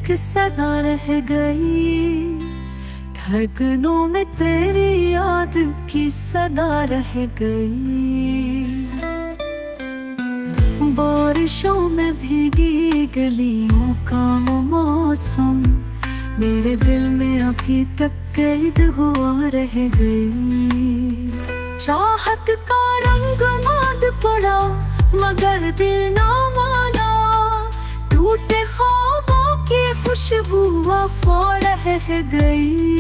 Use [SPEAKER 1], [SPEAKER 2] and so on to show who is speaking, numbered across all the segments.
[SPEAKER 1] एक सदा रह गई, धड़कनों में तेरी याद की सदा रह गई। बारिशों में भीगी गलियों का वो मौसम मेरे दिल में अभी तक कैद हुआ रह गई। चाहत का रंग माद पड़ा मगर दिल ना माना, टूटे ख्वाबों की खुशबू वफा रह गई।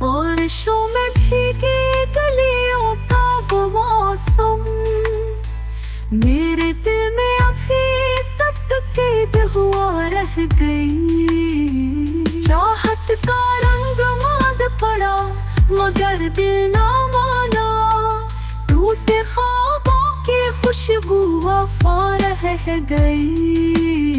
[SPEAKER 1] बारिशों में भीगी गलियों का वो मौसम मेरे दिल में अभी तक कैद हुआ रह गई। चाहत का रंग माद पड़ा मगर दिल ना माना, टूटे ख्वाबों की खुशबू वफा रह गई।